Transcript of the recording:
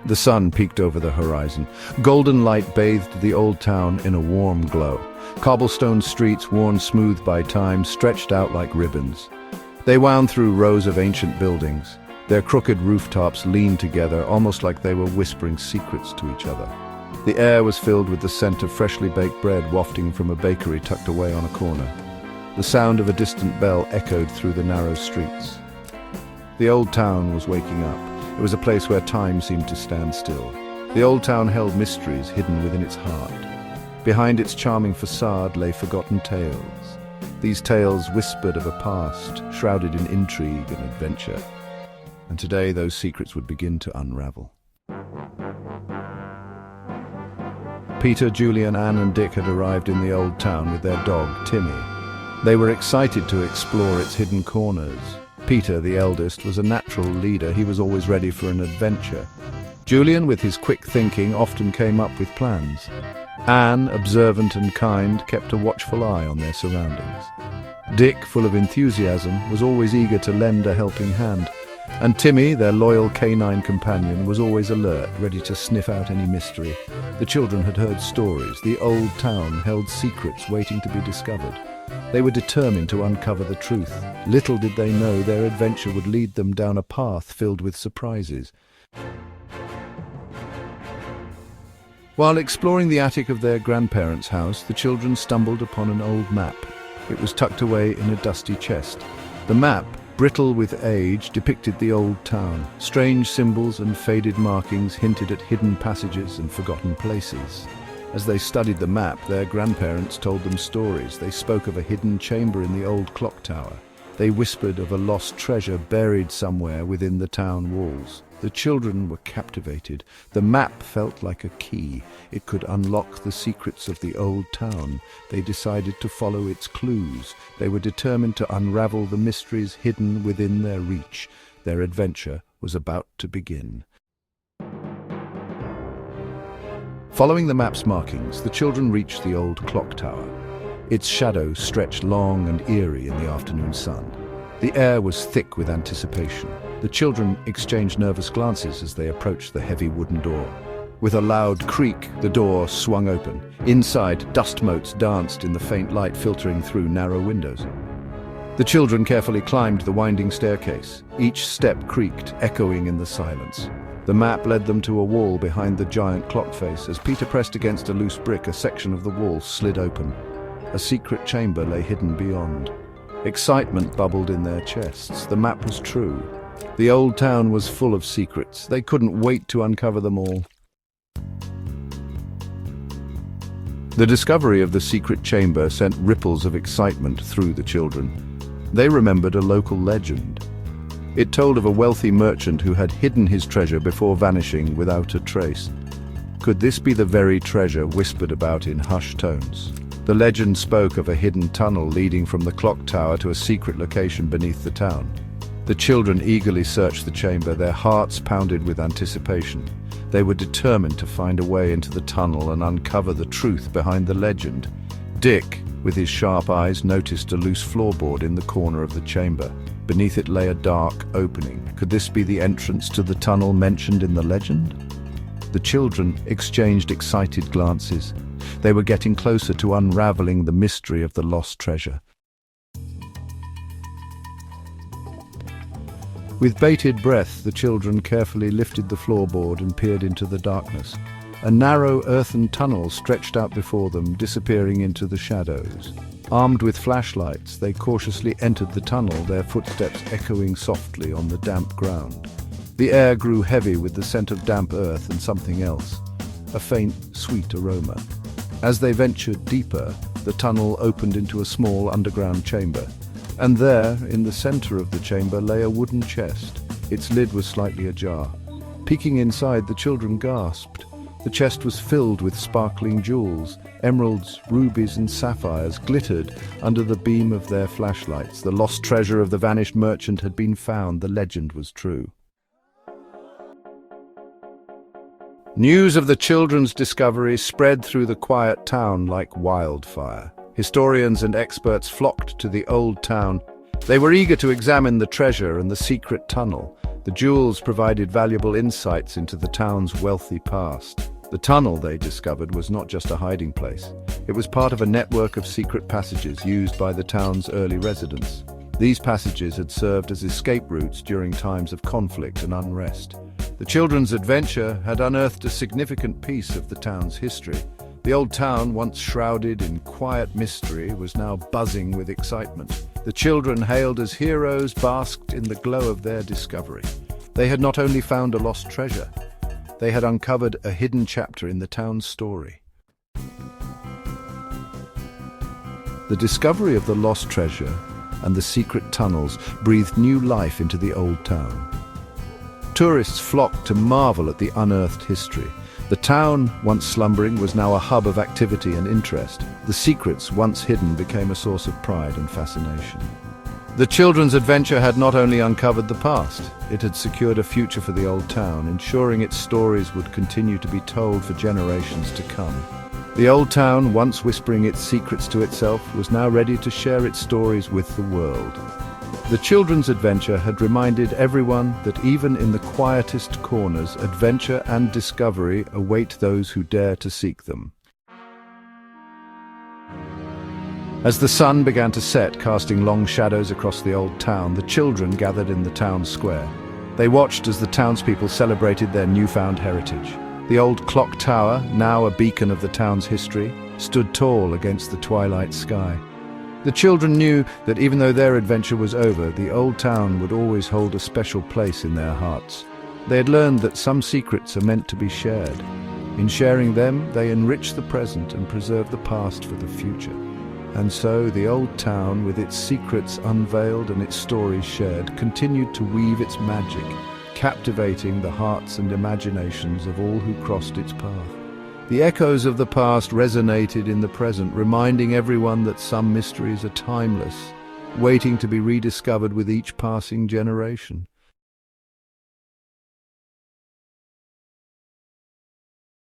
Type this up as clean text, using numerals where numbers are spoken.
The sun peeked over the horizon. Golden light bathed the old town in a warm glow. Cobblestone streets, worn smooth by time, stretched out like ribbons. They wound through rows of ancient buildings. Their crooked rooftops leaned together, almost like they were whispering secrets to each other. The air was filled with the scent of freshly baked bread wafting from a bakery tucked away on a corner. The sound of a distant bell echoed through the narrow streets. The old town was waking up. It was a place where time seemed to stand still. The old town held mysteries hidden within its heart. Behind its charming facade lay forgotten tales. These tales whispered of a past, shrouded in intrigue and adventure. And today those secrets would begin to unravel. Peter, Julian, Anne and Dick had arrived in the old town with their dog, Timmy. They were excited to explore its hidden corners. Peter, the eldest, was a natural leader. He was always ready for an adventure. Julian, with his quick thinking, often came up with plans. Anne, observant and kind, kept a watchful eye on their surroundings. Dick, full of enthusiasm, was always eager to lend a helping hand. And Timmy, their loyal canine companion, was always alert, ready to sniff out any mystery. The children had heard stories. The old town held secrets waiting to be discovered. They were determined to uncover the truth. Little did they know their adventure would lead them down a path filled with surprises. While exploring the attic of their grandparents' house, the children stumbled upon an old map. It was tucked away in a dusty chest. The map, brittle with age, depicted the old town. Strange symbols and faded markings hinted at hidden passages and forgotten places. As they studied the map, their grandparents told them stories. They spoke of a hidden chamber in the old clock tower. They whispered of a lost treasure buried somewhere within the town walls. The children were captivated. The map felt like a key. It could unlock the secrets of the old town. They decided to follow its clues. They were determined to unravel the mysteries hidden within their reach. Their adventure was about to begin. Following the map's markings, the children reached the old clock tower. Its shadow stretched long and eerie in the afternoon sun. The air was thick with anticipation. The children exchanged nervous glances as they approached the heavy wooden door. With a loud creak, the door swung open. Inside, dust motes danced in the faint light filtering through narrow windows. The children carefully climbed the winding staircase. Each step creaked, echoing in the silence. The map led them to a wall behind the giant clock face. As Peter pressed against a loose brick, a section of the wall slid open. A secret chamber lay hidden beyond. Excitement bubbled in their chests. The map was true. The old town was full of secrets. They couldn't wait to uncover them all. The discovery of the secret chamber sent ripples of excitement through the children. They remembered a local legend. It told of a wealthy merchant who had hidden his treasure before vanishing without a trace. Could this be the very treasure whispered about in hushed tones? The legend spoke of a hidden tunnel leading from the clock tower to a secret location beneath the town. The children eagerly searched the chamber, their hearts pounded with anticipation. They were determined to find a way into the tunnel and uncover the truth behind the legend. Dick, with his sharp eyes, noticed a loose floorboard in the corner of the chamber. Beneath it lay a dark opening. Could this be the entrance to the tunnel mentioned in the legend? The children exchanged excited glances. They were getting closer to unraveling the mystery of the lost treasure. With bated breath, the children carefully lifted the floorboard and peered into the darkness. A narrow earthen tunnel stretched out before them, disappearing into the shadows. Armed with flashlights, they cautiously entered the tunnel, their footsteps echoing softly on the damp ground. The air grew heavy with the scent of damp earth and something else, a faint, sweet aroma. As they ventured deeper, the tunnel opened into a small underground chamber. And there, in the center of the chamber, lay a wooden chest. Its lid was slightly ajar. Peeking inside, the children gasped. The chest was filled with sparkling jewels. Emeralds, rubies and sapphires glittered under the beam of their flashlights. The lost treasure of the vanished merchant had been found. The legend was true. News of the children's discovery spread through the quiet town like wildfire. Historians and experts flocked to the old town. They were eager to examine the treasure and the secret tunnel. The jewels provided valuable insights into the town's wealthy past. The tunnel they discovered was not just a hiding place. It was part of a network of secret passages used by the town's early residents. These passages had served as escape routes during times of conflict and unrest. The children's adventure had unearthed a significant piece of the town's history. The old town, once shrouded in quiet mystery, was now buzzing with excitement. The children, hailed as heroes, basked in the glow of their discovery. They had not only found a lost treasure, they had uncovered a hidden chapter in the town's story. The discovery of the lost treasure and the secret tunnels breathed new life into the old town. Tourists flocked to marvel at the unearthed history. The town, once slumbering, was now a hub of activity and interest. The secrets, once hidden, became a source of pride and fascination. The children's adventure had not only uncovered the past, it had secured a future for the old town, ensuring its stories would continue to be told for generations to come. The old town, once whispering its secrets to itself, was now ready to share its stories with the world. The children's adventure had reminded everyone that even in the quietest corners, adventure and discovery await those who dare to seek them. As the sun began to set, casting long shadows across the old town, the children gathered in the town square. They watched as the townspeople celebrated their newfound heritage. The old clock tower, now a beacon of the town's history, stood tall against the twilight sky. The children knew that even though their adventure was over, the old town would always hold a special place in their hearts. They had learned that some secrets are meant to be shared. In sharing them, they enrich the present and preserve the past for the future. And so the old town, with its secrets unveiled and its stories shared, continued to weave its magic, captivating the hearts and imaginations of all who crossed its path. The echoes of the past resonated in the present, reminding everyone that some mysteries are timeless, waiting to be rediscovered with each passing generation.